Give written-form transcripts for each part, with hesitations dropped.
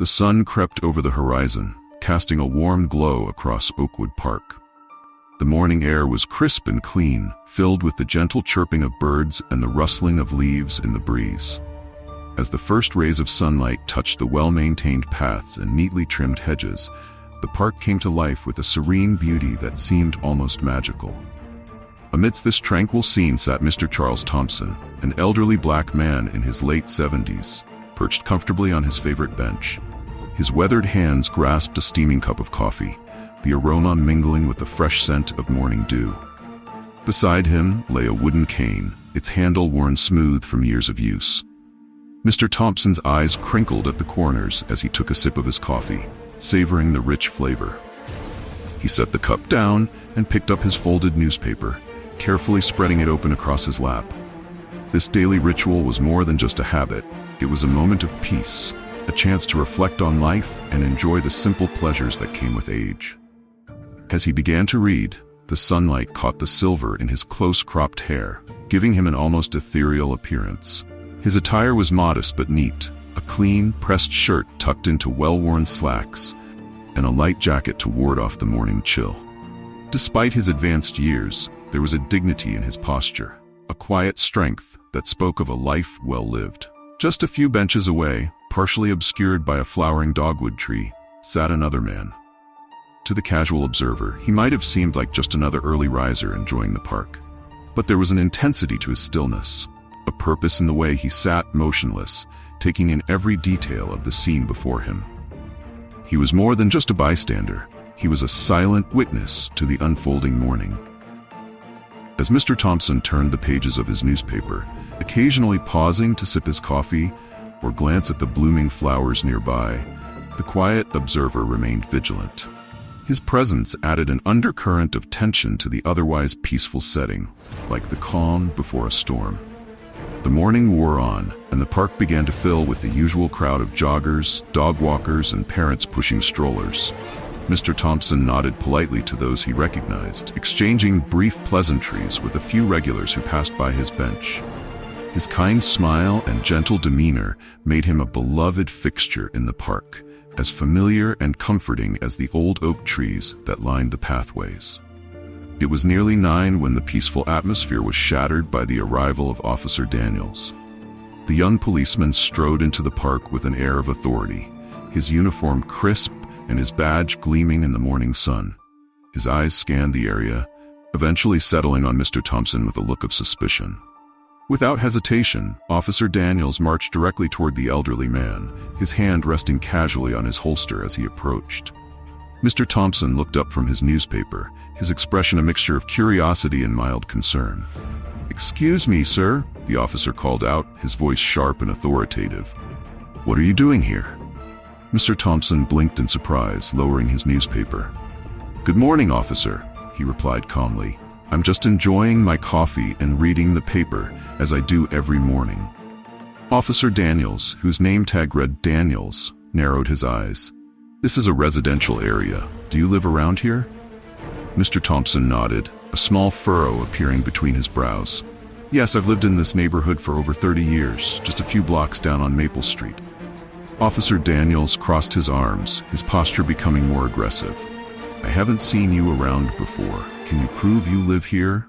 The sun crept over the horizon, casting a warm glow across Oakwood Park. The morning air was crisp and clean, filled with the gentle chirping of birds and the rustling of leaves in the breeze. As the first rays of sunlight touched the well-maintained paths and neatly trimmed hedges, the park came to life with a serene beauty that seemed almost magical. Amidst this tranquil scene sat Mr. Charles Thompson, an elderly black man in his late 70s, perched comfortably on his favorite bench. His weathered hands grasped a steaming cup of coffee, the aroma mingling with the fresh scent of morning dew. Beside him lay a wooden cane, its handle worn smooth from years of use. Mr. Thompson's eyes crinkled at the corners as he took a sip of his coffee, savoring the rich flavor. He set the cup down and picked up his folded newspaper, carefully spreading it open across his lap. This daily ritual was more than just a habit. It was a moment of peace, a chance to reflect on life and enjoy the simple pleasures that came with age. As he began to read, the sunlight caught the silver in his close-cropped hair, giving him an almost ethereal appearance. His attire was modest but neat, a clean, pressed shirt tucked into well-worn slacks, and a light jacket to ward off the morning chill. Despite his advanced years, there was a dignity in his posture, a quiet strength that spoke of a life well lived. Just a few benches away, partially obscured by a flowering dogwood tree, sat another man. To the casual observer, he might have seemed like just another early riser enjoying the park. But there was an intensity to his stillness, a purpose in the way he sat motionless, taking in every detail of the scene before him. He was more than just a bystander. He was a silent witness to the unfolding morning. As Mr. Thompson turned the pages of his newspaper, occasionally pausing to sip his coffee or glance at the blooming flowers nearby, the quiet observer remained vigilant. His presence added an undercurrent of tension to the otherwise peaceful setting, like the calm before a storm. The morning wore on, and the park began to fill with the usual crowd of joggers, dog walkers, and parents pushing strollers. Mr. Thompson nodded politely to those he recognized, exchanging brief pleasantries with a few regulars who passed by his bench. His kind smile and gentle demeanor made him a beloved fixture in the park, as familiar and comforting as the old oak trees that lined the pathways. It was nearly 9 when the peaceful atmosphere was shattered by the arrival of Officer Daniels. The young policeman strode into the park with an air of authority, his uniform crisp and his badge gleaming in the morning sun. His eyes scanned the area, eventually settling on Mr. Thompson with a look of suspicion. Without hesitation, Officer Daniels marched directly toward the elderly man, his hand resting casually on his holster as he approached. Mr. Thompson looked up from his newspaper, his expression a mixture of curiosity and mild concern. "Excuse me, sir," the officer called out, his voice sharp and authoritative. "What are you doing here?" Mr. Thompson blinked in surprise, lowering his newspaper. "Good morning, officer," he replied calmly. "I'm just enjoying my coffee and reading the paper, as I do every morning." Officer Daniels, whose name tag read Daniels, narrowed his eyes. "This is a residential area. Do you live around here?" Mr. Thompson nodded, a small furrow appearing between his brows. "Yes, I've lived in this neighborhood for over 30 years, just a few blocks down on Maple Street." Officer Daniels crossed his arms, his posture becoming more aggressive. "I haven't seen you around before. Can you prove you live here?"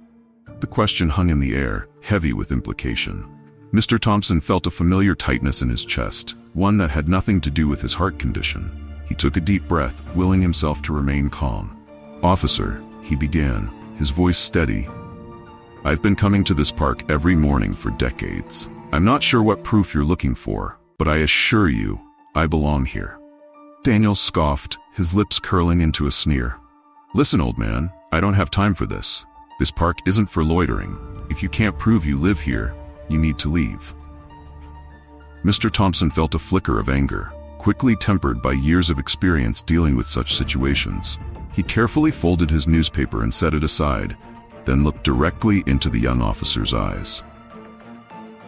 The question hung in the air, heavy with implication. Mr. Thompson felt a familiar tightness in his chest, one that had nothing to do with his heart condition. He took a deep breath, willing himself to remain calm. "Officer," he began, his voice steady, "I've been coming to this park every morning for decades. I'm not sure what proof you're looking for, but I assure you, I belong here." Daniel scoffed, his lips curling into a sneer. "Listen, old man, I don't have time for this. This park isn't for loitering. If you can't prove you live here, you need to leave." Mr. Thompson felt a flicker of anger, quickly tempered by years of experience dealing with such situations. He carefully folded his newspaper and set it aside, then looked directly into the young officer's eyes.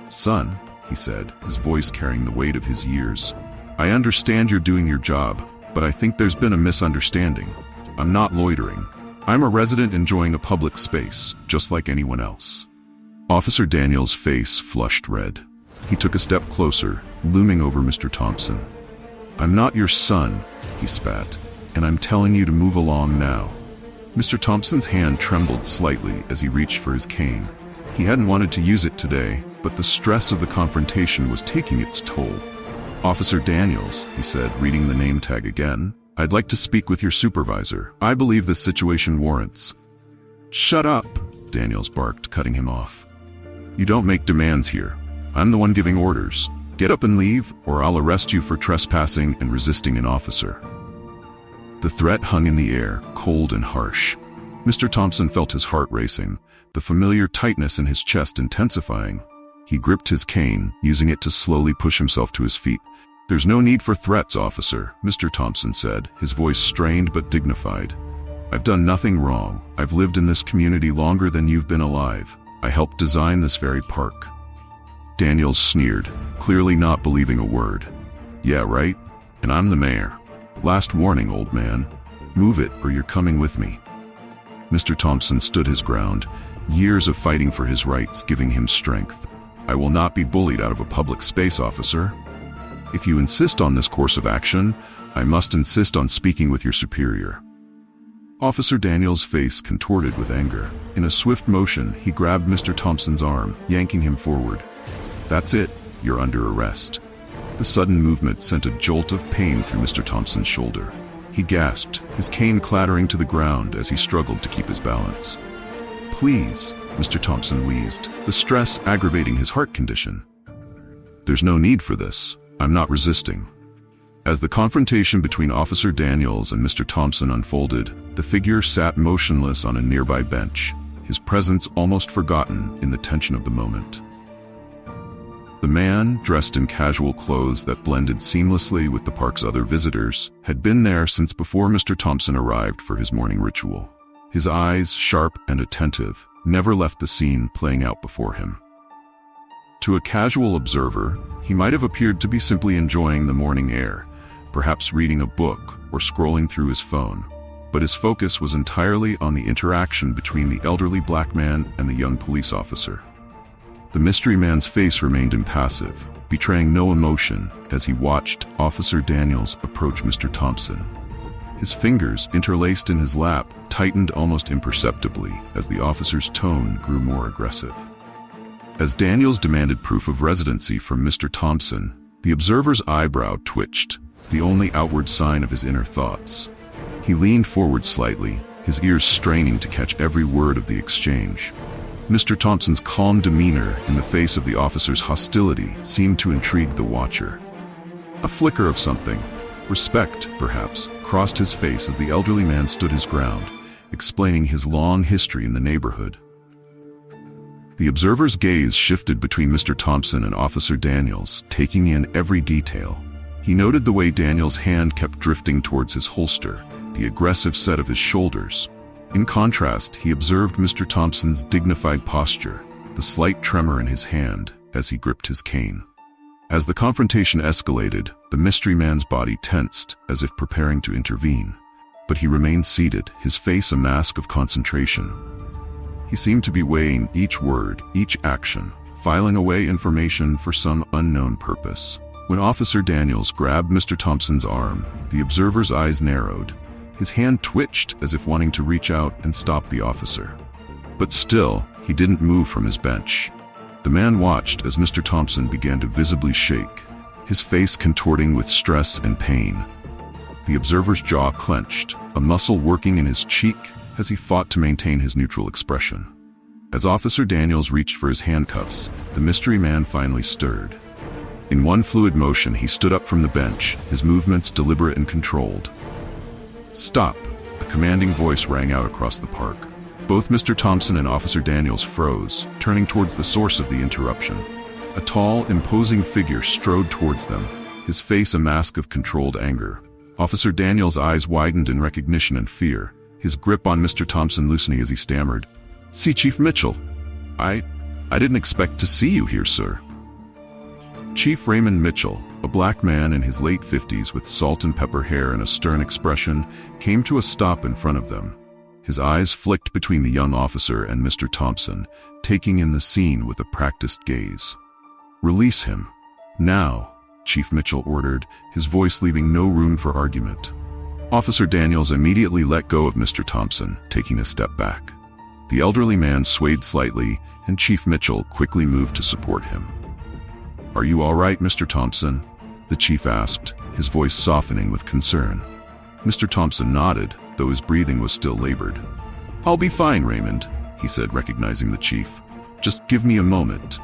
"Son," he said, his voice carrying the weight of his years, "I understand you're doing your job, but I think there's been a misunderstanding. I'm not loitering. I'm a resident enjoying a public space, just like anyone else." Officer Daniels' face flushed red. He took a step closer, looming over Mr. Thompson. "I'm not your son," he spat, "and I'm telling you to move along now." Mr. Thompson's hand trembled slightly as he reached for his cane. He hadn't wanted to use it today, but the stress of the confrontation was taking its toll. "Officer Daniels," he said, reading the name tag again, "I'd like to speak with your supervisor. I believe this situation warrants." "Shut up," Daniels barked, cutting him off. "You don't make demands here. I'm the one giving orders. Get up and leave, or I'll arrest you for trespassing and resisting an officer." The threat hung in the air, cold and harsh. Mr. Thompson felt his heart racing, the familiar tightness in his chest intensifying. He gripped his cane, using it to slowly push himself to his feet. "There's no need for threats, officer," Mr. Thompson said, his voice strained but dignified. "I've done nothing wrong. I've lived in this community longer than you've been alive. I helped design this very park." Daniels sneered, clearly not believing a word. "Yeah, right? And I'm the mayor. Last warning, old man. Move it or you're coming with me." Mr. Thompson stood his ground, years of fighting for his rights giving him strength. "I will not be bullied out of a public space, officer. If you insist on this course of action, I must insist on speaking with your superior." Officer Daniels' face contorted with anger. In a swift motion, he grabbed Mr. Thompson's arm, yanking him forward. "That's it. You're under arrest." The sudden movement sent a jolt of pain through Mr. Thompson's shoulder. He gasped, his cane clattering to the ground as he struggled to keep his balance. "Please," Mr. Thompson wheezed, the stress aggravating his heart condition. "There's no need for this. I'm not resisting." As the confrontation between Officer Daniels and Mr. Thompson unfolded, the figure sat motionless on a nearby bench, his presence almost forgotten in the tension of the moment. The man, dressed in casual clothes that blended seamlessly with the park's other visitors, had been there since before Mr. Thompson arrived for his morning ritual. His eyes, sharp and attentive, never left the scene playing out before him. To a casual observer, he might have appeared to be simply enjoying the morning air, perhaps reading a book or scrolling through his phone. But his focus was entirely on the interaction between the elderly black man and the young police officer. The mystery man's face remained impassive, betraying no emotion as he watched Officer Daniels approach Mr. Thompson. His fingers, interlaced in his lap, tightened almost imperceptibly as the officer's tone grew more aggressive. As Daniels demanded proof of residency from Mr. Thompson, the observer's eyebrow twitched, the only outward sign of his inner thoughts. He leaned forward slightly, his ears straining to catch every word of the exchange. Mr. Thompson's calm demeanor in the face of the officer's hostility seemed to intrigue the watcher. A flicker of something, respect perhaps, crossed his face as the elderly man stood his ground, explaining his long history in the neighborhood. The observer's gaze shifted between Mr. Thompson and Officer Daniels, taking in every detail. He noted the way Daniels' hand kept drifting towards his holster, the aggressive set of his shoulders. In contrast, he observed Mr. Thompson's dignified posture, the slight tremor in his hand as he gripped his cane. As the confrontation escalated, the mystery man's body tensed as if preparing to intervene. But he remained seated, his face a mask of concentration. He seemed to be weighing each word, each action, filing away information for some unknown purpose. When Officer Daniels grabbed Mr. Thompson's arm, the observer's eyes narrowed. His hand twitched as if wanting to reach out and stop the officer. But still, he didn't move from his bench. The man watched as Mr. Thompson began to visibly shake, his face contorting with stress and pain. The observer's jaw clenched, a muscle working in his cheek as he fought to maintain his neutral expression. As Officer Daniels reached for his handcuffs, the mystery man finally stirred. In one fluid motion, he stood up from the bench, his movements deliberate and controlled. "Stop!" A commanding voice rang out across the park. Both Mr. Thompson and Officer Daniels froze, turning towards the source of the interruption. A tall, imposing figure strode towards them, his face a mask of controlled anger. Officer Daniels' eyes widened in recognition and fear, his grip on Mr. Thompson loosening as he stammered, "See, Chief Mitchell. I didn't expect to see you here, sir." Chief Raymond Mitchell, a black man in his late 50s with salt and pepper hair and a stern expression, came to a stop in front of them. His eyes flicked between the young officer and Mr. Thompson, taking in the scene with a practiced gaze. "Release him. Now," Chief Mitchell ordered, his voice leaving no room for argument. Officer Daniels immediately let go of Mr. Thompson, taking a step back. The elderly man swayed slightly, and Chief Mitchell quickly moved to support him. "Are you all right, Mr. Thompson?" the chief asked, his voice softening with concern. Mr. Thompson nodded, though his breathing was still labored. "I'll be fine, Raymond," he said, recognizing the chief. "Just give me a moment."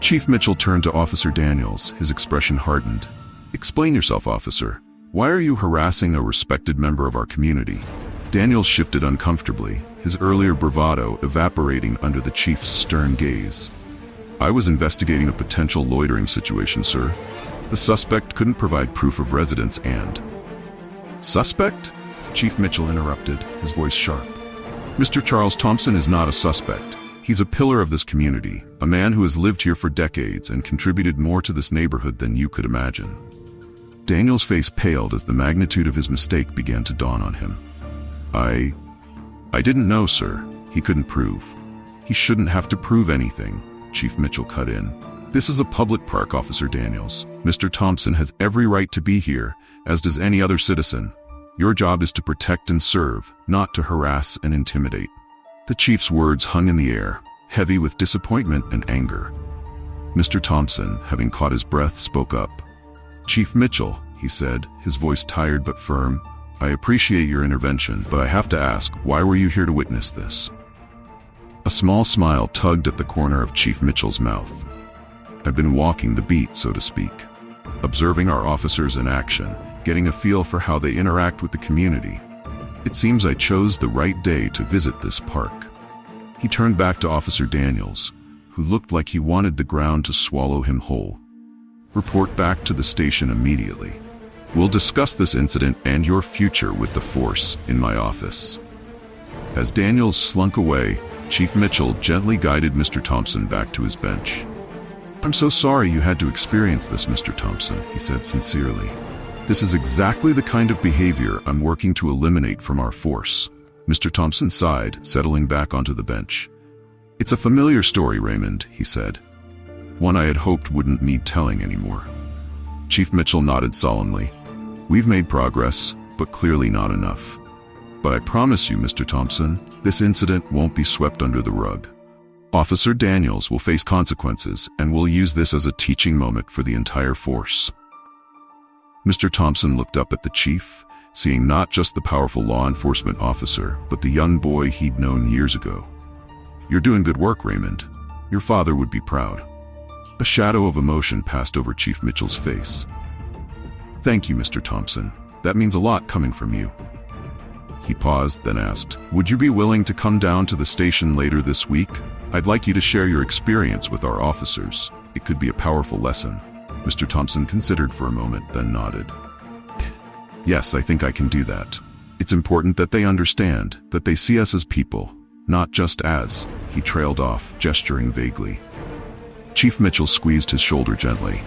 Chief Mitchell turned to Officer Daniels, his expression hardened. "Explain yourself, officer. Why are you harassing a respected member of our community?" Daniels shifted uncomfortably, his earlier bravado evaporating under the chief's stern gaze. "I was investigating a potential loitering situation, sir. The suspect couldn't provide proof of residence and—" "Suspect?" Chief Mitchell interrupted, his voice sharp. "Mr. Charles Thompson is not a suspect. He's a pillar of this community, a man who has lived here for decades and contributed more to this neighborhood than you could imagine." Daniel's face paled as the magnitude of his mistake began to dawn on him. I didn't know, sir. He couldn't prove." "He shouldn't have to prove anything," Chief Mitchell cut in. "This is a public park, Officer Daniels. Mr. Thompson has every right to be here, as does any other citizen. Your job is to protect and serve, not to harass and intimidate." The chief's words hung in the air, heavy with disappointment and anger. Mr. Thompson, having caught his breath, spoke up. "Chief Mitchell," he said, his voice tired but firm, "I appreciate your intervention, but I have to ask, why were you here to witness this?" A small smile tugged at the corner of Chief Mitchell's mouth. "I've been walking the beat, so to speak, observing our officers in action, getting a feel for how they interact with the community. It seems I chose the right day to visit this park." He turned back to Officer Daniels, who looked like he wanted the ground to swallow him whole. "Report back to the station immediately. We'll discuss this incident and your future with the force in my office." As Daniels slunk away, Chief Mitchell gently guided Mr. Thompson back to his bench. "I'm so sorry you had to experience this, Mr. Thompson," he said sincerely. "This is exactly the kind of behavior I'm working to eliminate from our force." Mr. Thompson sighed, settling back onto the bench. "It's a familiar story, Raymond," he said. "One I had hoped wouldn't need telling anymore." Chief Mitchell nodded solemnly. "We've made progress, but clearly not enough. But I promise you, Mr. Thompson, this incident won't be swept under the rug. Officer Daniels will face consequences, and we'll use this as a teaching moment for the entire force." Mr. Thompson looked up at the chief, seeing not just the powerful law enforcement officer, but the young boy he'd known years ago. "You're doing good work, Raymond. Your father would be proud." A shadow of emotion passed over Chief Mitchell's face. "Thank you, Mr. Thompson. That means a lot coming from you." He paused, then asked, "Would you be willing to come down to the station later this week? I'd like you to share your experience with our officers. It could be a powerful lesson." Mr. Thompson considered for a moment, then nodded. "Yes, I think I can do that. It's important that they understand, that they see us as people, not just as—" He trailed off, gesturing vaguely. Chief Mitchell squeezed his shoulder gently.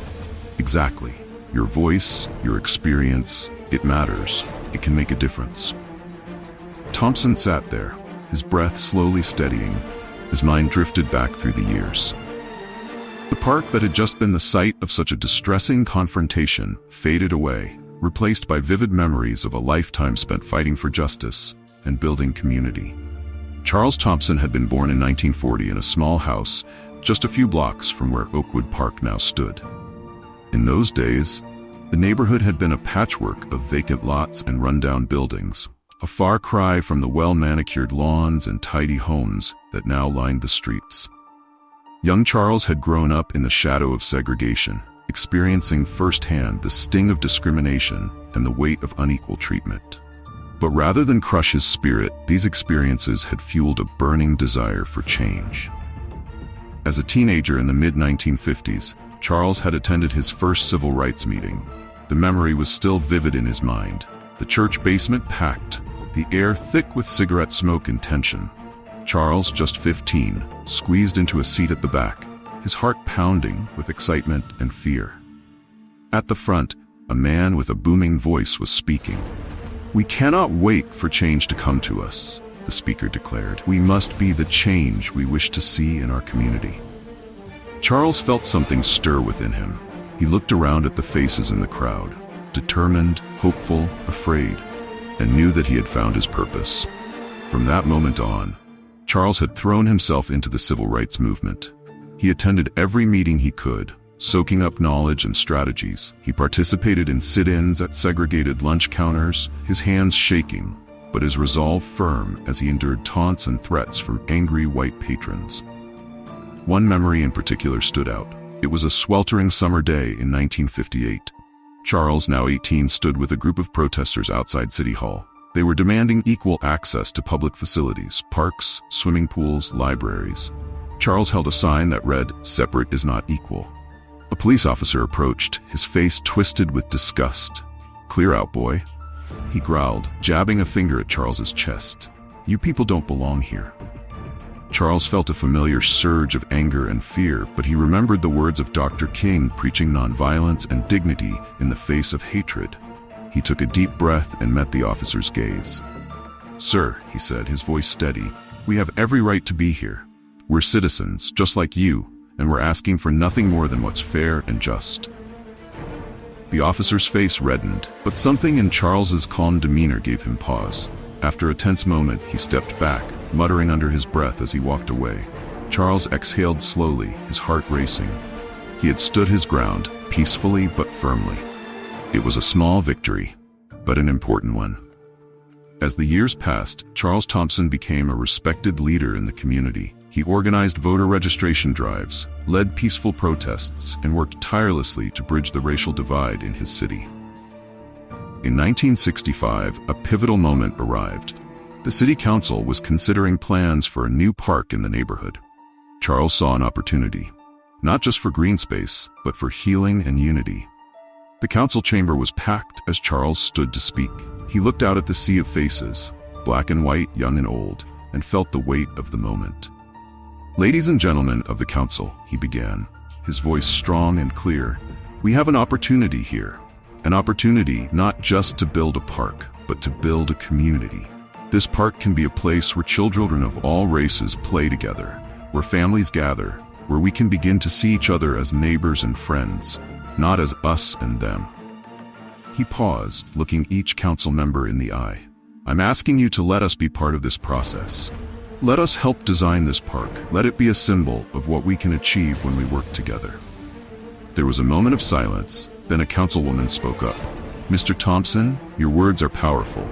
"Exactly. Your voice, your experience, it matters. It can make a difference." Thompson sat there, his breath slowly steadying, his mind drifted back through the years. The park that had just been the site of such a distressing confrontation faded away, replaced by vivid memories of a lifetime spent fighting for justice and building community. Charles Thompson had been born in 1940 in a small house just a few blocks from where Oakwood Park now stood. In those days, the neighborhood had been a patchwork of vacant lots and rundown buildings, a far cry from the well-manicured lawns and tidy homes that now lined the streets. Young Charles had grown up in the shadow of segregation, experiencing firsthand the sting of discrimination and the weight of unequal treatment. But rather than crush his spirit, these experiences had fueled a burning desire for change. As a teenager in the mid-1950s, Charles had attended his first civil rights meeting. The memory was still vivid in his mind. The church basement packed, the air thick with cigarette smoke and tension. Charles, just 15, squeezed into a seat at the back, his heart pounding with excitement and fear. At the front, a man with a booming voice was speaking. "We cannot wait for change to come to us," the speaker declared. "We must be the change we wish to see in our community." Charles felt something stir within him. He looked around at the faces in the crowd, determined, hopeful, afraid, and knew that he had found his purpose. From that moment on, Charles had thrown himself into the civil rights movement. He attended every meeting he could, soaking up knowledge and strategies. He participated in sit-ins at segregated lunch counters, his hands shaking, but his resolve firm as he endured taunts and threats from angry white patrons. One memory in particular stood out. It was a sweltering summer day in 1958. Charles, now 18, stood with a group of protesters outside City Hall. They were demanding equal access to public facilities, parks, swimming pools, libraries. Charles held a sign that read, "Separate is not equal." A police officer approached, his face twisted with disgust. "Clear out, boy," he growled, jabbing a finger at Charles's chest. "You people don't belong here." Charles felt a familiar surge of anger and fear, but he remembered the words of Dr. King preaching nonviolence and dignity in the face of hatred. He took a deep breath and met the officer's gaze. "Sir," he said, his voice steady, "we have every right to be here. We're citizens, just like you, and we're asking for nothing more than what's fair and just." The officer's face reddened, but something in Charles's calm demeanor gave him pause. After a tense moment, he stepped back, muttering under his breath as he walked away. Charles exhaled slowly, his heart racing. He had stood his ground, peacefully but firmly. It was a small victory, but an important one. As the years passed, Charles Thompson became a respected leader in the community. He organized voter registration drives, led peaceful protests, and worked tirelessly to bridge the racial divide in his city. In 1965, a pivotal moment arrived. The city council was considering plans for a new park in the neighborhood. Charles saw an opportunity, not just for green space, but for healing and unity. The council chamber was packed as Charles stood to speak. He looked out at the sea of faces, black and white, young and old, and felt the weight of the moment. "Ladies and gentlemen of the council," he began, his voice strong and clear, "we have an opportunity here. An opportunity not just to build a park, but to build a community. This park can be a place where children of all races play together, where families gather, where we can begin to see each other as neighbors and friends, not as us and them." He paused, looking each council member in the eye. "I'm asking you to let us be part of this process. Let us help design this park. Let it be a symbol of what we can achieve when we work together." There was a moment of silence, then a councilwoman spoke up. "Mr. Thompson, your words are powerful.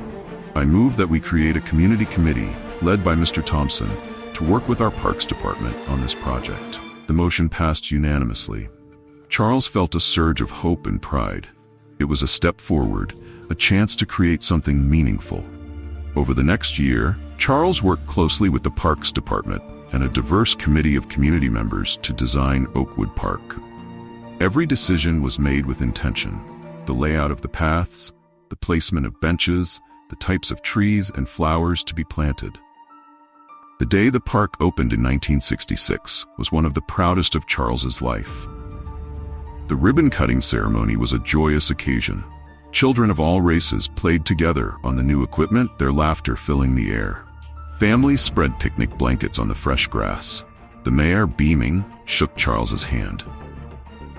I move that we create a community committee, led by Mr. Thompson, to work with our Parks Department on this project." The motion passed unanimously. Charles felt a surge of hope and pride. It was a step forward, a chance to create something meaningful. Over the next year, Charles worked closely with the Parks Department and a diverse committee of community members to design Oakwood Park. Every decision was made with intention. The layout of the paths, the placement of benches, the types of trees and flowers to be planted. The day the park opened in 1966 was one of the proudest of Charles's life. The ribbon-cutting ceremony was a joyous occasion. Children of all races played together on the new equipment, their laughter filling the air. Families spread picnic blankets on the fresh grass. The mayor, beaming, shook Charles's hand.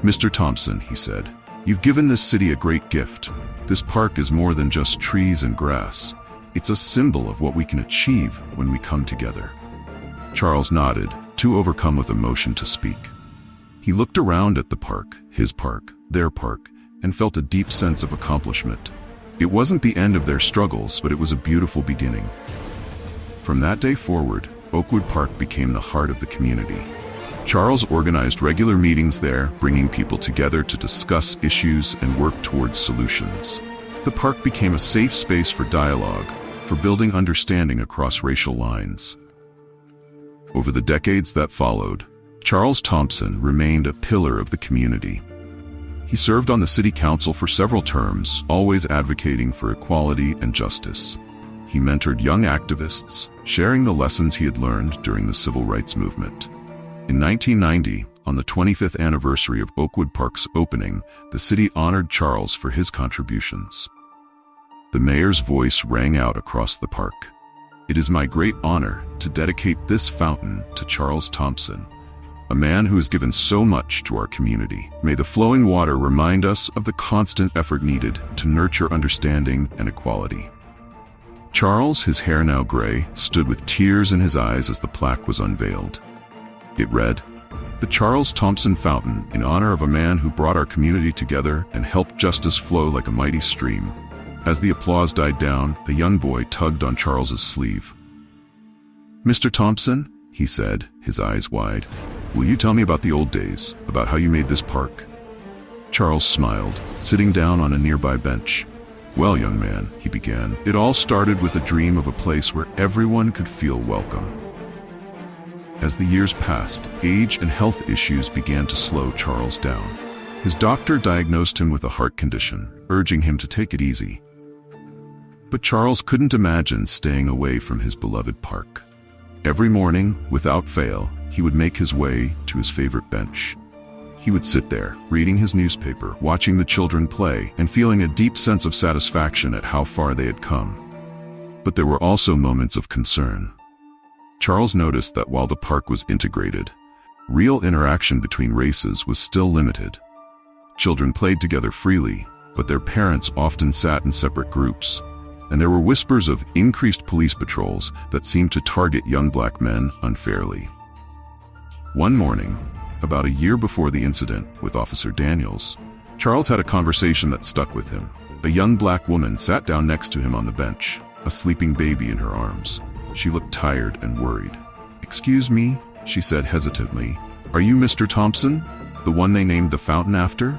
"Mr. Thompson," he said, "you've given this city a great gift. This park is more than just trees and grass. It's a symbol of what we can achieve when we come together." Charles nodded, too overcome with emotion to speak. He looked around at the park, his park, their park, and felt a deep sense of accomplishment. It wasn't the end of their struggles, but it was a beautiful beginning. From that day forward, Oakwood Park became the heart of the community. Charles organized regular meetings there, bringing people together to discuss issues and work towards solutions. The park became a safe space for dialogue, for building understanding across racial lines. Over the decades that followed, Charles Thompson remained a pillar of the community. He served on the city council for several terms, always advocating for equality and justice. He mentored young activists, sharing the lessons he had learned during the civil rights movement. In 1990, on the 25th anniversary of Oakwood Park's opening, the city honored Charles for his contributions. The mayor's voice rang out across the park. "It is my great honor to dedicate this fountain to Charles Thompson, a man who has given so much to our community. May the flowing water remind us of the constant effort needed to nurture understanding and equality. Charles, his hair now gray, stood with tears in his eyes as the plaque was unveiled. It read, "The Charles Thompson Fountain, in honor of a man who brought our community together and helped justice flow like a mighty stream." As the applause died down, a young boy tugged on Charles's sleeve. "Mr. Thompson," he said, his eyes wide, "will you tell me about the old days, about how you made this park?" Charles smiled, sitting down on a nearby bench. "Well, young man," he began, "it all started with a dream of a place where everyone could feel welcome." As the years passed, age and health issues began to slow Charles down. His doctor diagnosed him with a heart condition, urging him to take it easy. But Charles couldn't imagine staying away from his beloved park. Every morning, without fail, he would make his way to his favorite bench. He would sit there, reading his newspaper, watching the children play, and feeling a deep sense of satisfaction at how far they had come. But there were also moments of concern. Charles noticed that while the park was integrated, real interaction between races was still limited. Children played together freely, but their parents often sat in separate groups, and there were whispers of increased police patrols that seemed to target young black men unfairly. One morning, about a year before the incident with Officer Daniels, Charles had a conversation that stuck with him. A young black woman sat down next to him on the bench, a sleeping baby in her arms. She looked tired and worried. "Excuse me," she said hesitantly, "are you Mr. Thompson, the one they named the fountain after?"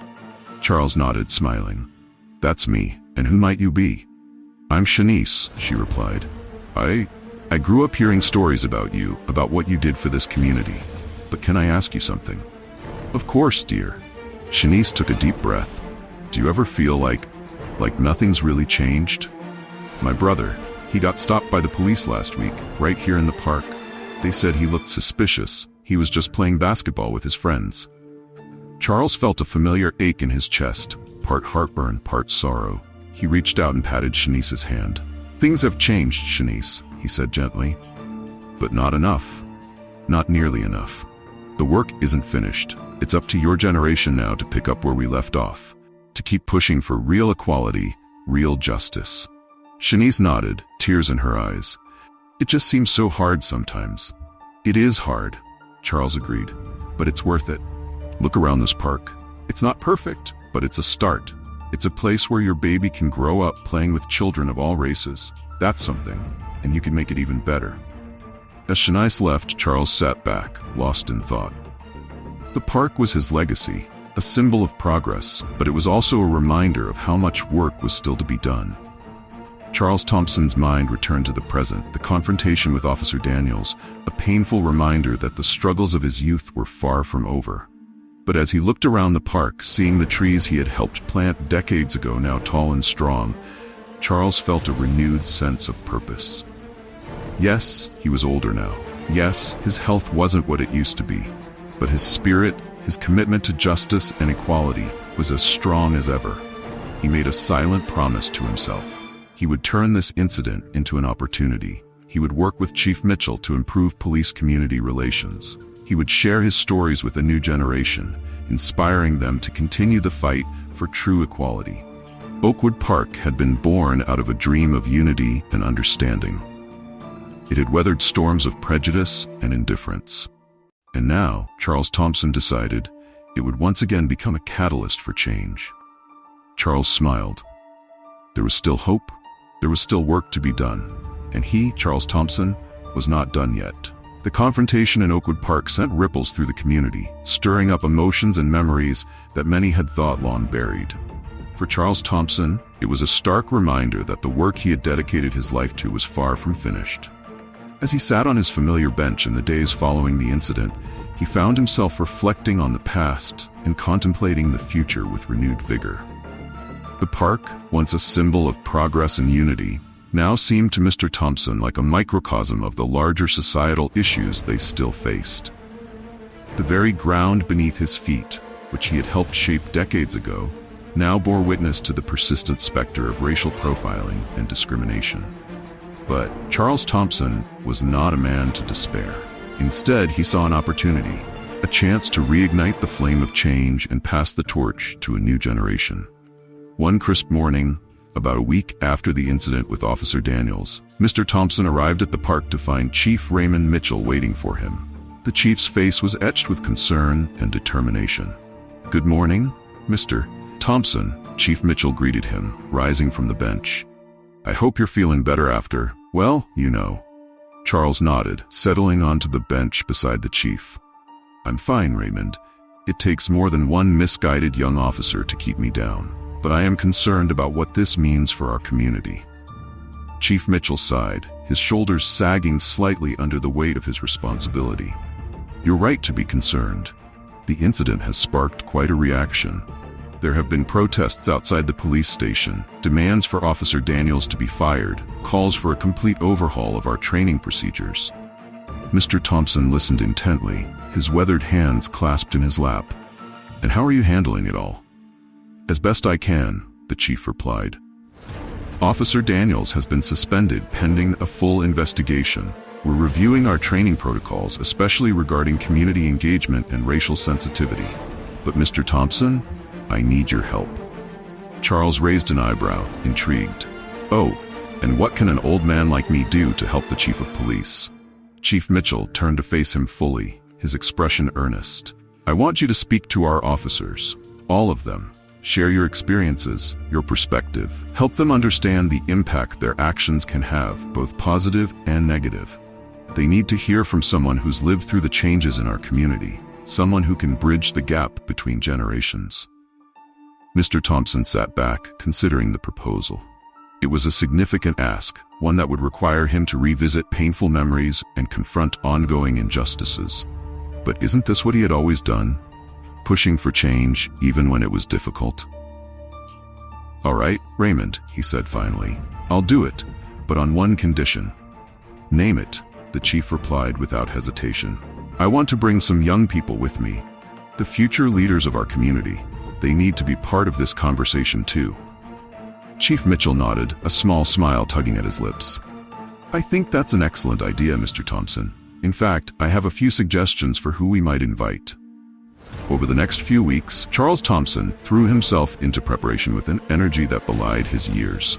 Charles nodded, smiling. "That's me, and who might you be?" "I'm Shanice," she replied. I grew up hearing stories about you, about what you did for this community. But can I ask you something?" "Of course, dear." Shanice took a deep breath. "Do you ever feel like nothing's really changed?" "My brother, he got stopped by the police last week, right here in the park. They said he looked suspicious. He was just playing basketball with his friends." Charles felt a familiar ache in his chest, part heartburn, part sorrow. He reached out and patted Shanice's hand. "Things have changed, Shanice," he said gently. "But not enough. Not nearly enough. The work isn't finished. It's up to your generation now to pick up where we left off, to keep pushing for real equality, real justice." Shanice nodded, tears in her eyes. "It just seems so hard sometimes." "It is hard," Charles agreed, "but it's worth it. Look around this park. It's not perfect, but it's a start. It's a place where your baby can grow up playing with children of all races. That's something, and you can make it even better." As Shanice left, Charles sat back, lost in thought. The park was his legacy, a symbol of progress, but it was also a reminder of how much work was still to be done. Charles Thompson's mind returned to the present, the confrontation with Officer Daniels, a painful reminder that the struggles of his youth were far from over. But as he looked around the park, seeing the trees he had helped plant decades ago now tall and strong, Charles felt a renewed sense of purpose. Yes, he was older now. Yes, his health wasn't what it used to be. But his spirit, his commitment to justice and equality, was as strong as ever. He made a silent promise to himself. He would turn this incident into an opportunity. He would work with Chief Mitchell to improve police-community relations. He would share his stories with a new generation, inspiring them to continue the fight for true equality. Oakwood Park had been born out of a dream of unity and understanding. It had weathered storms of prejudice and indifference. And now, Charles Thompson decided it would once again become a catalyst for change. Charles smiled. There was still hope. There was still work to be done. And he, Charles Thompson, was not done yet. The confrontation in Oakwood Park sent ripples through the community, stirring up emotions and memories that many had thought long buried. For Charles Thompson, it was a stark reminder that the work he had dedicated his life to was far from finished. As he sat on his familiar bench in the days following the incident, he found himself reflecting on the past and contemplating the future with renewed vigor. The park, once a symbol of progress and unity, now seemed to Mr. Thompson like a microcosm of the larger societal issues they still faced. The very ground beneath his feet, which he had helped shape decades ago, now bore witness to the persistent specter of racial profiling and discrimination. But Charles Thompson was not a man to despair. Instead, he saw an opportunity. a chance to reignite the flame of change and pass the torch to a new generation. One crisp morning, about a week after the incident with Officer Daniels, Mr. Thompson arrived at the park to find Chief Raymond Mitchell waiting for him. The chief's face was etched with concern and determination. "Good morning, Mr. Thompson," Chief Mitchell greeted him, rising from the bench. "I hope you're feeling better after, well, you know." Charles nodded, settling onto the bench beside the chief. "I'm fine, Raymond. It takes more than one misguided young officer to keep me down, but I am concerned about what this means for our community." Chief Mitchell sighed, his shoulders sagging slightly under the weight of his responsibility. "You're right to be concerned. The incident has sparked quite a reaction. There have been protests outside the police station, demands for Officer Daniels to be fired, calls for a complete overhaul of our training procedures." Mr. Thompson listened intently, his weathered hands clasped in his lap. "And how are you handling it all?" "As best I can," the chief replied. "Officer Daniels has been suspended pending a full investigation. We're reviewing our training protocols, especially regarding community engagement and racial sensitivity. But Mr. Thompson, I need your help." Charles raised an eyebrow, intrigued. "Oh, and what can an old man like me do to help the chief of police?" Chief Mitchell turned to face him fully, his expression earnest. "I want you to speak to our officers, all of them. Share your experiences, your perspective. Help them understand the impact their actions can have, both positive and negative. They need to hear from someone who's lived through the changes in our community, someone who can bridge the gap between generations." Mr. Thompson sat back, considering the proposal. It was a significant ask, one that would require him to revisit painful memories and confront ongoing injustices. But isn't this what he had always done? Pushing for change, even when it was difficult? "All right, Raymond," he said finally. "I'll do it, but on one condition." "Name it," the chief replied without hesitation. "I want to bring some young people with me, the future leaders of our community. They need to be part of this conversation too." Chief Mitchell nodded, a small smile tugging at his lips. "I think that's an excellent idea, Mr. Thompson. In fact, I have a few suggestions for who we might invite." Over the next few weeks, Charles Thompson threw himself into preparation with an energy that belied his years.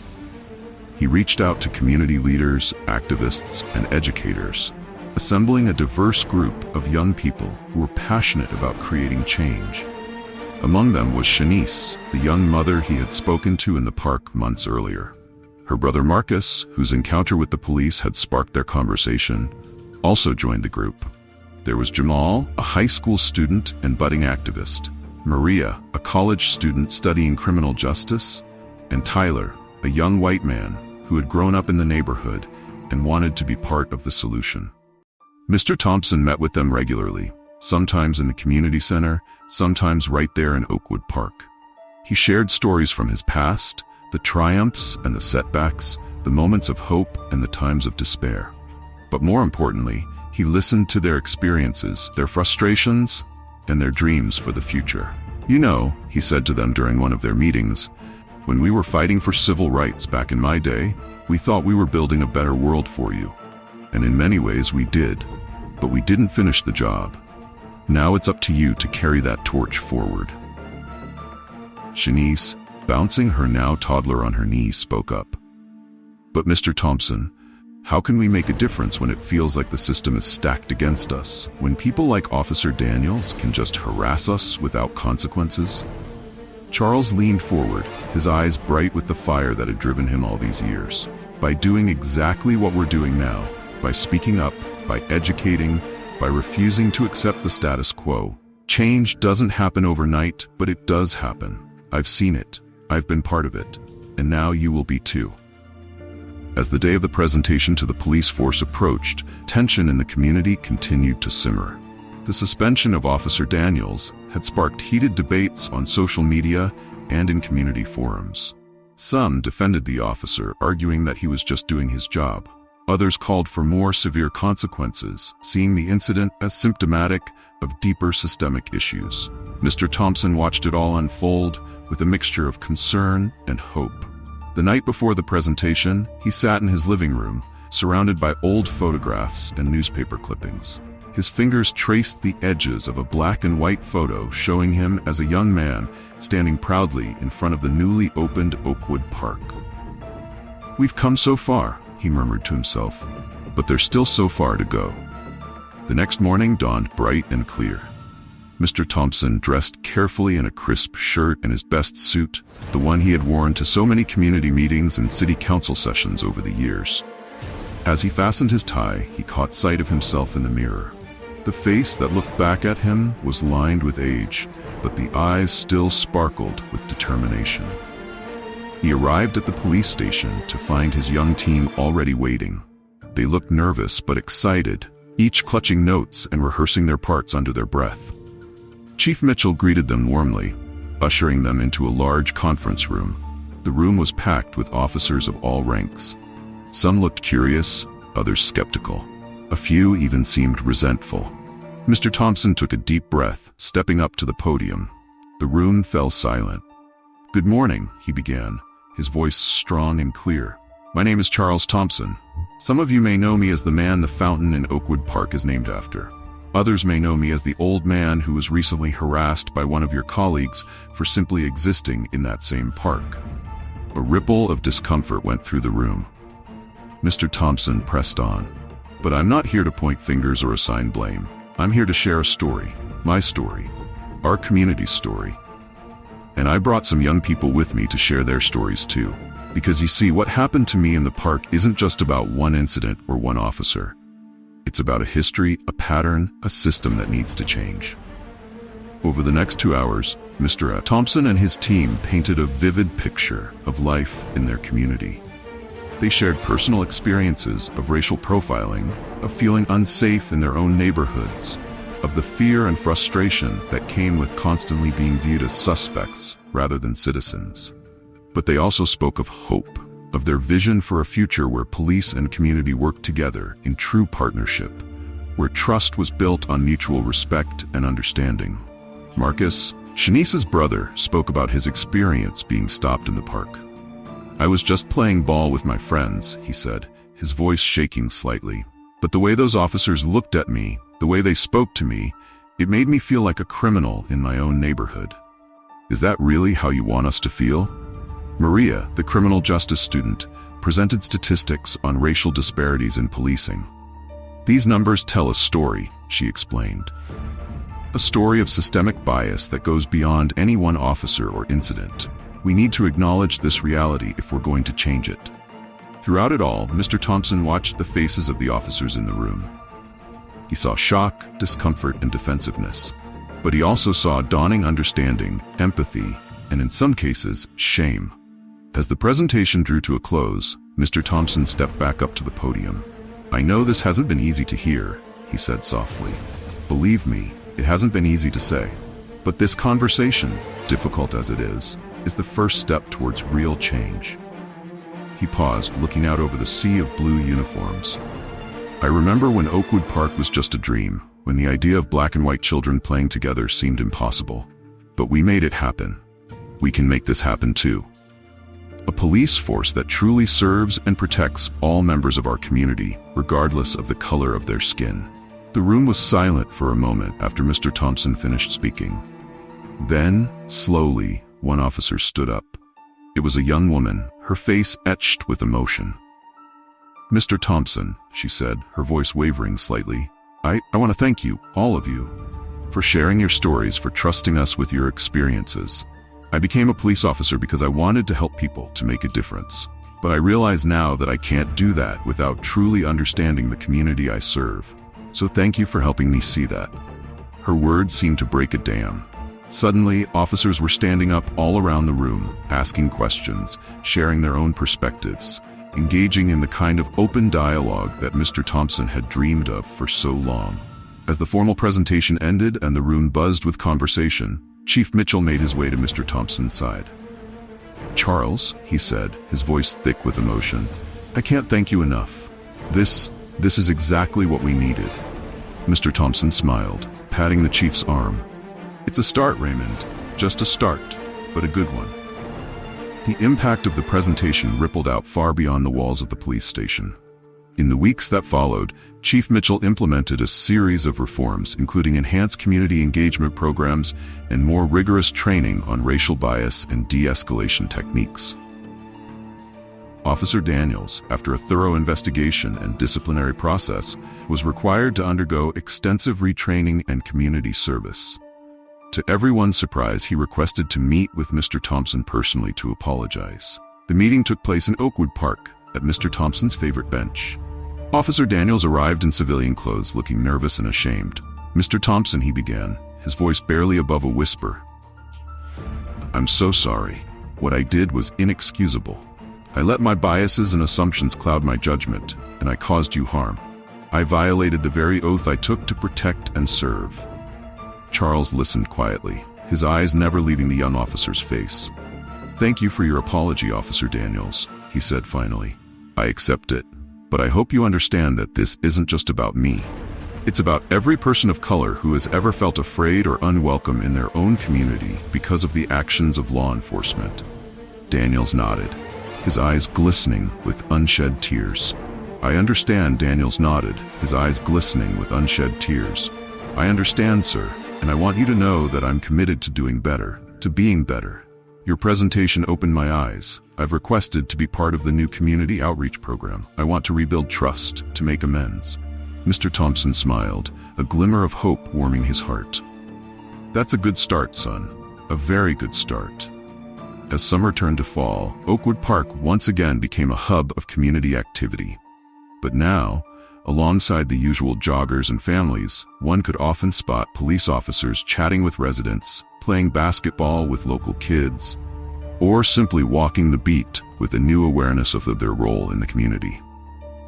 He reached out to community leaders, activists, and educators, assembling a diverse group of young people who were passionate about creating change. Among them was Shanice, the young mother he had spoken to in the park months earlier. Her brother Marcus, whose encounter with the police had sparked their conversation, also joined the group. There was Jamal, a high school student and budding activist, Maria, a college student studying criminal justice, and Tyler, a young white man who had grown up in the neighborhood and wanted to be part of the solution. Mr. Thompson met with them regularly, sometimes in the community center, sometimes right there in Oakwood Park. He shared stories from his past, the triumphs and the setbacks, the moments of hope and the times of despair. But more importantly, he listened to their experiences, their frustrations, and their dreams for the future. "You know," he said to them during one of their meetings, "when we were fighting for civil rights back in my day, we thought we were building a better world for you. And in many ways we did, but we didn't finish the job. Now it's up to you to carry that torch forward." Shanice, bouncing her now toddler on her knees, spoke up. "But Mr. Thompson, how can we make a difference when it feels like the system is stacked against us? When people like Officer Daniels can just harass us without consequences?" Charles leaned forward, his eyes bright with the fire that had driven him all these years. "By doing exactly what we're doing now, by speaking up, by educating, by refusing to accept the status quo. Change doesn't happen overnight, but it does happen. I've seen it. I've been part of it. And now you will be too." As the day of the presentation to the police force approached, tension in the community continued to simmer. The suspension of Officer Daniels had sparked heated debates on social media and in community forums. Some defended the officer, arguing that he was just doing his job. Others called for more severe consequences, seeing the incident as symptomatic of deeper systemic issues. Mr. Thompson watched it all unfold with a mixture of concern and hope. The night before the presentation, he sat in his living room, surrounded by old photographs and newspaper clippings. His fingers traced the edges of a black and white photo showing him as a young man standing proudly in front of the newly opened Oakwood Park. "We've come so far," he murmured to himself, "but there's still so far to go." The next morning dawned bright and clear. Mr. Thompson, dressed carefully in a crisp shirt and his best suit, the one he had worn to so many community meetings and city council sessions over the years. As he fastened his tie, he caught sight of himself in the mirror. The face that looked back at him was lined with age, but the eyes still sparkled with determination. He arrived at the police station to find his young team already waiting. They looked nervous but excited, each clutching notes and rehearsing their parts under their breath. Chief Mitchell greeted them warmly, ushering them into a large conference room. The room was packed with officers of all ranks. Some looked curious, others skeptical. A few even seemed resentful. Mr. Thompson took a deep breath, stepping up to the podium. The room fell silent. "Good morning," he began, his voice strong and clear. "My name is Charles Thompson. Some of you may know me as the man the fountain in Oakwood Park is named after. Others may know me as the old man who was recently harassed by one of your colleagues for simply existing in that same park." A ripple of discomfort went through the room. Mr. Thompson pressed on. "But I'm not here to point fingers or assign blame. I'm here to share a story, my story, our community's story. And I brought some young people with me to share their stories too. Because you see, what happened to me in the park isn't just about one incident or one officer. It's about a history, a pattern, a system that needs to change." Over the next 2 hours, Mr. Thompson and his team painted a vivid picture of life in their community. They shared personal experiences of racial profiling, of feeling unsafe in their own neighborhoods, of the fear and frustration that came with constantly being viewed as suspects rather than citizens. But they also spoke of hope, of their vision for a future where police and community worked together in true partnership, where trust was built on mutual respect and understanding. Marcus, Shanice's brother, spoke about his experience being stopped in the park. "I was just playing ball with my friends," he said, his voice shaking slightly. "But the way those officers looked at me, the way they spoke to me, it made me feel like a criminal in my own neighborhood." "Is that really how you want us to feel?" Maria, the criminal justice student, presented statistics on racial disparities in policing. "These numbers tell a story," she explained. "A story of systemic bias that goes beyond any one officer or incident. We need to acknowledge this reality if we're going to change it." Throughout it all, Mr. Thompson watched the faces of the officers in the room. He saw shock, discomfort, and defensiveness. But he also saw dawning understanding, empathy, and in some cases, shame. As the presentation drew to a close, Mr. Thompson stepped back up to the podium. "I know this hasn't been easy to hear," he said softly. "Believe me, it hasn't been easy to say. But this conversation, difficult as it is the first step towards real change." He paused, looking out over the sea of blue uniforms. "I remember when Oakwood Park was just a dream, when the idea of black and white children playing together seemed impossible. But we made it happen. We can make this happen too. A police force that truly serves and protects all members of our community, regardless of the color of their skin." The room was silent for a moment after Mr. Thompson finished speaking. Then, slowly, one officer stood up. It was a young woman, her face etched with emotion. "Mr. Thompson," she said, her voice wavering slightly, I want to thank you, all of you, for sharing your stories, for trusting us with your experiences. I became a police officer because I wanted to help people, to make a difference. But I realize now that I can't do that without truly understanding the community I serve. So thank you for helping me see that." Her words seemed to break a dam. Suddenly, officers were standing up all around the room, asking questions, sharing their own perspectives, engaging in the kind of open dialogue that Mr. Thompson had dreamed of for so long. As the formal presentation ended and the room buzzed with conversation, Chief Mitchell made his way to Mr. Thompson's side. "Charles," he said, his voice thick with emotion, "I can't thank you enough. This is exactly what we needed." Mr. Thompson smiled, patting the chief's arm. "It's a start, Raymond. Just a start, but a good one." The impact of the presentation rippled out far beyond the walls of the police station. In the weeks that followed, Chief Mitchell implemented a series of reforms, including enhanced community engagement programs and more rigorous training on racial bias and de-escalation techniques. Officer Daniels, after a thorough investigation and disciplinary process, was required to undergo extensive retraining and community service. To everyone's surprise, he requested to meet with Mr. Thompson personally to apologize. The meeting took place in Oakwood Park, at Mr. Thompson's favorite bench. Officer Daniels arrived in civilian clothes, looking nervous and ashamed. "Mr. Thompson," he began, his voice barely above a whisper. "I'm so sorry. What I did was inexcusable. I let my biases and assumptions cloud my judgment, and I caused you harm. I violated the very oath I took to protect and serve." Charles listened quietly, his eyes never leaving the young officer's face. "Thank you for your apology, Officer Daniels," he said finally. "I accept it, but I hope you understand that this isn't just about me. It's about every person of color who has ever felt afraid or unwelcome in their own community because of the actions of law enforcement." Daniels nodded, his eyes glistening with unshed tears. "I understand," Daniels nodded, his eyes glistening with unshed tears. "I understand, sir, and I want you to know that I'm committed to doing better, to being better. Your presentation opened my eyes. I've requested to be part of the new community outreach program. I want to rebuild trust, to make amends." Mr. Thompson smiled, a glimmer of hope warming his heart. "That's a good start, son. A very good start." As summer turned to fall, Oakwood Park once again became a hub of community activity. But now, alongside the usual joggers and families, one could often spot police officers chatting with residents, playing basketball with local kids, or simply walking the beat with a new awareness of their role in the community.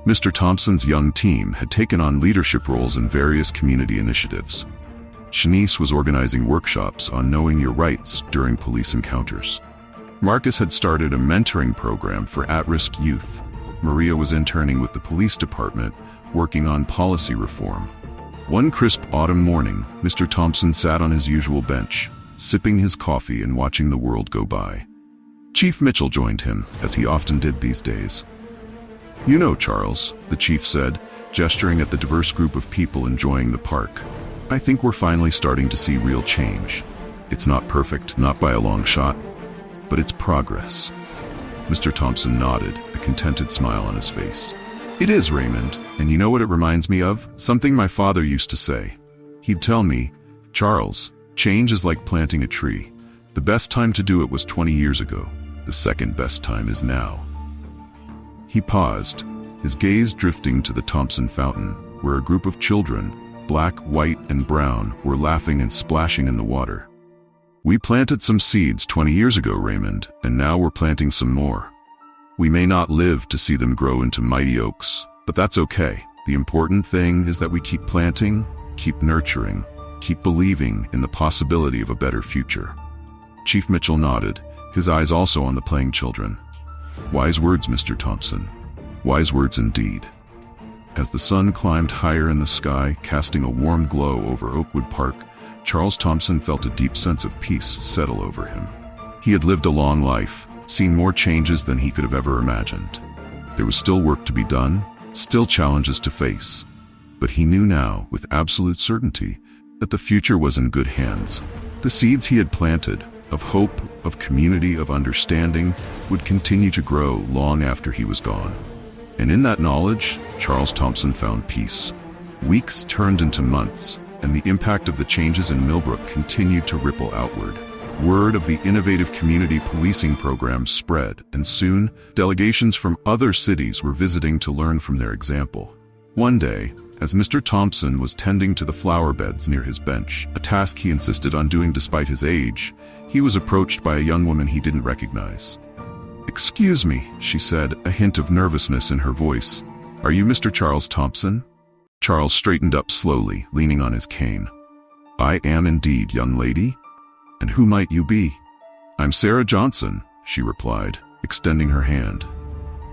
Mr. Thompson's young team had taken on leadership roles in various community initiatives. Shanice was organizing workshops on knowing your rights during police encounters. Marcus had started a mentoring program for at-risk youth. Maria was interning with the police department, working on policy reform. One crisp autumn morning, Mr. Thompson sat on his usual bench, sipping his coffee and watching the world go by. Chief Mitchell joined him, as he often did these days. "You know, Charles," the chief said, gesturing at the diverse group of people enjoying the park, "I think we're finally starting to see real change. It's not perfect, not by a long shot, but it's progress." Mr. Thompson nodded, a contented smile on his face. "It is, Raymond, and you know what it reminds me of? Something my father used to say. He'd tell me, 'Charles, change is like planting a tree. The best time to do it was 20 years ago. The second best time is now.'" He paused, his gaze drifting to the Thompson Fountain, where a group of children, black, white, and brown, were laughing and splashing in the water. "We planted some seeds 20 years ago, Raymond, and now we're planting some more. We may not live to see them grow into mighty oaks, but that's okay. The important thing is that we keep planting, keep nurturing, keep believing in the possibility of a better future." Chief Mitchell nodded, his eyes also on the playing children. "Wise words, Mr. Thompson. Wise words indeed." As the sun climbed higher in the sky, casting a warm glow over Oakwood Park, Charles Thompson felt a deep sense of peace settle over him. He had lived a long life, seen more changes than he could have ever imagined. There was still work to be done, still challenges to face. But he knew now, with absolute certainty, that the future was in good hands. The seeds he had planted, of hope, of community, of understanding, would continue to grow long after he was gone. And in that knowledge, Charles Thompson found peace. Weeks turned into months, and the impact of the changes in Millbrook continued to ripple outward. Word of the innovative community policing program spread, and soon, delegations from other cities were visiting to learn from their example. One day, as Mr. Thompson was tending to the flower beds near his bench, a task he insisted on doing despite his age, he was approached by a young woman he didn't recognize. "Excuse me," she said, a hint of nervousness in her voice. "Are you Mr. Charles Thompson?" Charles straightened up slowly, leaning on his cane. "I am indeed, young lady. And who might you be?" "I'm Sarah Johnson," she replied, extending her hand.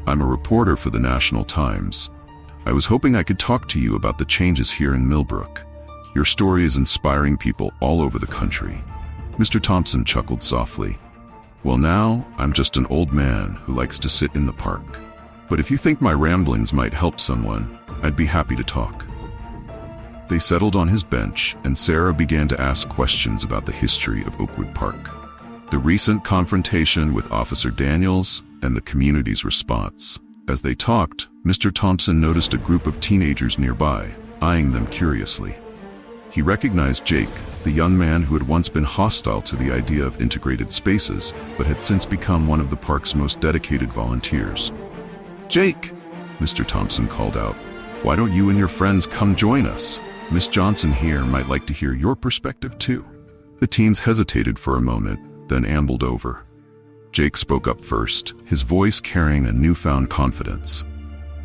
"I'm a reporter for the National Times. I was hoping I could talk to you about the changes here in Millbrook. Your story is inspiring people all over the country." Mr. Thompson chuckled softly. "Well, now, I'm just an old man who likes to sit in the park. But if you think my ramblings might help someone, I'd be happy to talk." They settled on his bench, and Sarah began to ask questions about the history of Oakwood Park, the recent confrontation with Officer Daniels, and the community's response. As they talked, Mr. Thompson noticed a group of teenagers nearby, eyeing them curiously. He recognized Jake, the young man who had once been hostile to the idea of integrated spaces, but had since become one of the park's most dedicated volunteers. "Jake," Mr. Thompson called out, "why don't you and your friends come join us? Miss Johnson here might like to hear your perspective too." The teens hesitated for a moment, then ambled over. Jake spoke up first, his voice carrying a newfound confidence.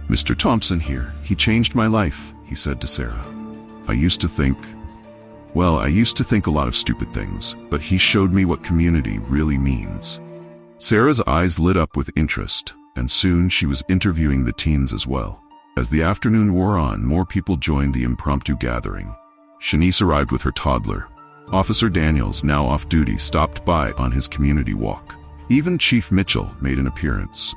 "Mr. Thompson here, he changed my life," he said to Sarah. I used to think a lot of stupid things, but he showed me what community really means." Sarah's eyes lit up with interest, and soon she was interviewing the teens as well. As the afternoon wore on, more people joined the impromptu gathering. Shanice arrived with her toddler. Officer Daniels, now off duty, stopped by on his community walk. Even Chief Mitchell made an appearance.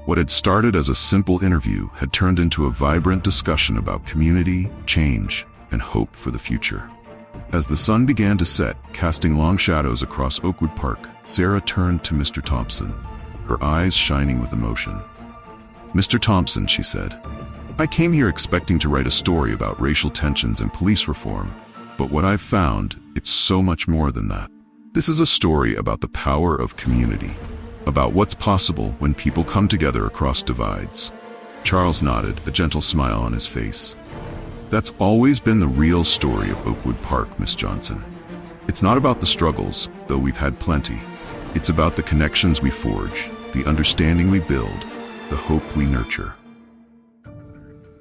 What had started as a simple interview had turned into a vibrant discussion about community, change, and hope for the future. As the sun began to set, casting long shadows across Oakwood Park, Sarah turned to Mr. Thompson, her eyes shining with emotion. "Mr. Thompson," she said, "I came here expecting to write a story about racial tensions and police reform, but what I've found, it's so much more than that. This is a story about the power of community, about what's possible when people come together across divides." Charles nodded, a gentle smile on his face. "That's always been the real story of Oakwood Park, Miss Johnson. It's not about the struggles, though we've had plenty. It's about the connections we forge, the understanding we build, the hope we nurture."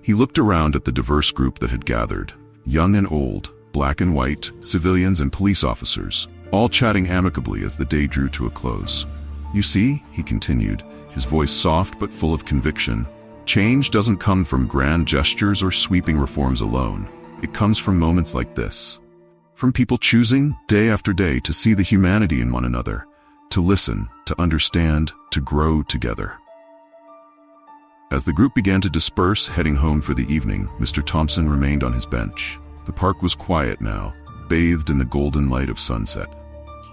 He looked around at the diverse group that had gathered, young and old, black and white, civilians and police officers, all chatting amicably as the day drew to a close. "You see," he continued, his voice soft but full of conviction, "change doesn't come from grand gestures or sweeping reforms alone. It comes from moments like this. From people choosing, day after day, to see the humanity in one another, to listen, to understand, to grow together." As the group began to disperse, heading home for the evening, Mr. Thompson remained on his bench. The park was quiet now, bathed in the golden light of sunset.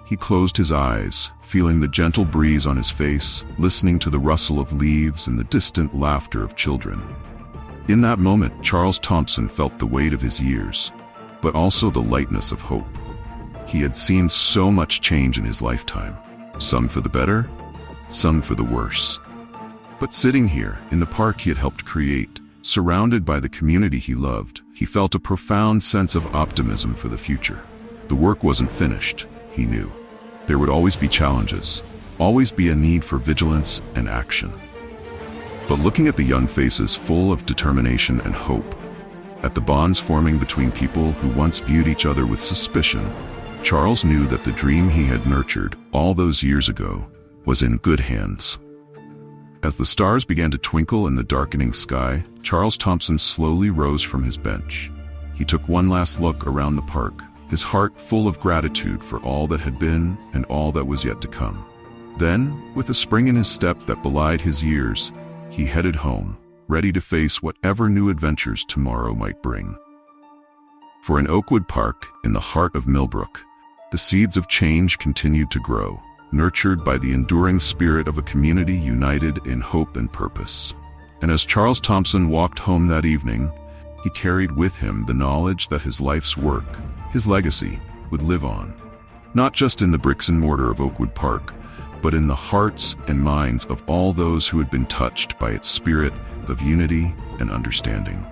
He closed his eyes, feeling the gentle breeze on his face, listening to the rustle of leaves and the distant laughter of children. In that moment, Charles Thompson felt the weight of his years, but also the lightness of hope. He had seen so much change in his lifetime, some for the better, some for the worse. But sitting here, in the park he had helped create, surrounded by the community he loved, he felt a profound sense of optimism for the future. The work wasn't finished, he knew. There would always be challenges, always be a need for vigilance and action. But looking at the young faces full of determination and hope, at the bonds forming between people who once viewed each other with suspicion, Charles knew that the dream he had nurtured all those years ago was in good hands. As the stars began to twinkle in the darkening sky, Charles Thompson slowly rose from his bench. He took one last look around the park, his heart full of gratitude for all that had been and all that was yet to come. Then, with a spring in his step that belied his years, he headed home, ready to face whatever new adventures tomorrow might bring. For in Oakwood Park, in the heart of Millbrook, the seeds of change continued to grow, nurtured by the enduring spirit of a community united in hope and purpose. And as Charles Thompson walked home that evening, he carried with him the knowledge that his life's work, his legacy, would live on, not just in the bricks and mortar of Oakwood Park, but in the hearts and minds of all those who had been touched by its spirit of unity and understanding.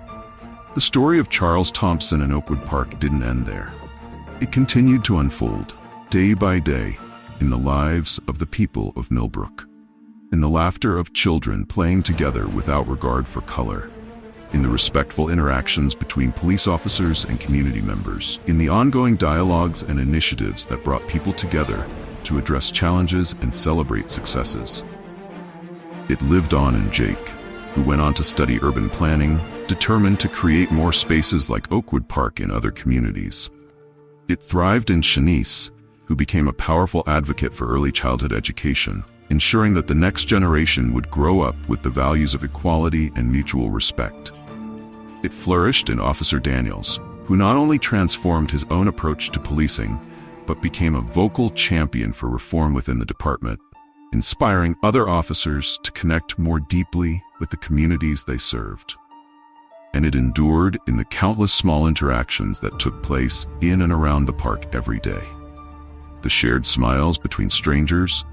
The story of Charles Thompson and Oakwood Park didn't end there. It continued to unfold, day by day, in the lives of the people of Millbrook, in the laughter of children playing together without regard for color, in the respectful interactions between police officers and community members, in the ongoing dialogues and initiatives that brought people together to address challenges and celebrate successes. It lived on in Jake, who went on to study urban planning, determined to create more spaces like Oakwood Park in other communities. It thrived in Shanice, who became a powerful advocate for early childhood education, ensuring that the next generation would grow up with the values of equality and mutual respect. It flourished in Officer Daniels, who not only transformed his own approach to policing, but became a vocal champion for reform within the department, inspiring other officers to connect more deeply with the communities they served. And it endured in the countless small interactions that took place in and around the park every day. The shared smiles between strangers,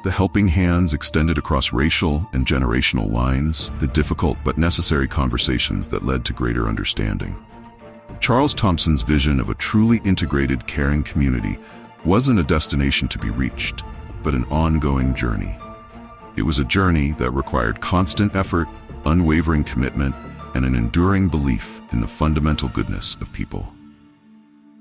the helping hands extended across racial and generational lines, the difficult but necessary conversations that led to greater understanding. Charles Thompson's vision of a truly integrated, caring community wasn't a destination to be reached, but an ongoing journey. It was a journey that required constant effort, unwavering commitment, and an enduring belief in the fundamental goodness of people.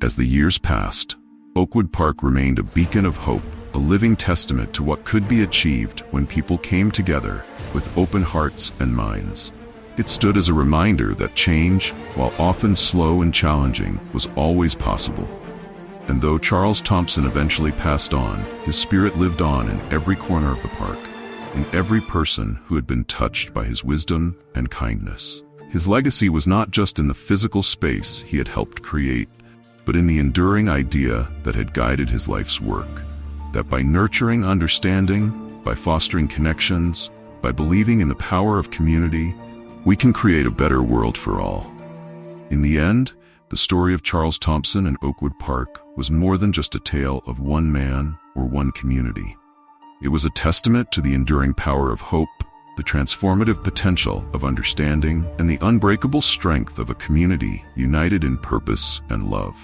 As the years passed, Oakwood Park remained a beacon of hope, a living testament to what could be achieved when people came together with open hearts and minds. It stood as a reminder that change, while often slow and challenging, was always possible. And though Charles Thompson eventually passed on, his spirit lived on in every corner of the park, in every person who had been touched by his wisdom and kindness. His legacy was not just in the physical space he had helped create, but in the enduring idea that had guided his life's work, that by nurturing understanding, by fostering connections, by believing in the power of community, we can create a better world for all. In the end, the story of Charles Thompson and Oakwood Park was more than just a tale of one man or one community. It was a testament to the enduring power of hope, the transformative potential of understanding, and the unbreakable strength of a community united in purpose and love.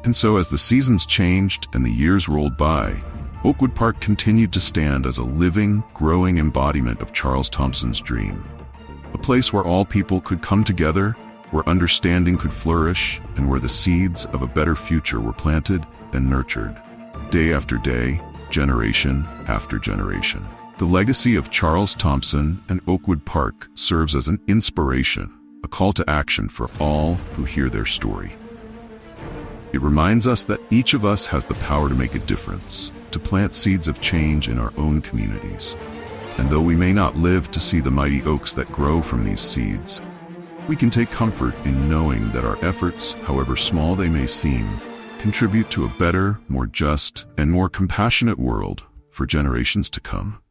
And so as the seasons changed and the years rolled by, Oakwood Park continued to stand as a living, growing embodiment of Charles Thompson's dream. A place where all people could come together, where understanding could flourish, and where the seeds of a better future were planted and nurtured, day after day, generation after generation. The legacy of Charles Thompson and Oakwood Park serves as an inspiration, a call to action for all who hear their story. It reminds us that each of us has the power to make a difference, to plant seeds of change in our own communities. And though we may not live to see the mighty oaks that grow from these seeds, we can take comfort in knowing that our efforts, however small they may seem, contribute to a better, more just, and more compassionate world for generations to come.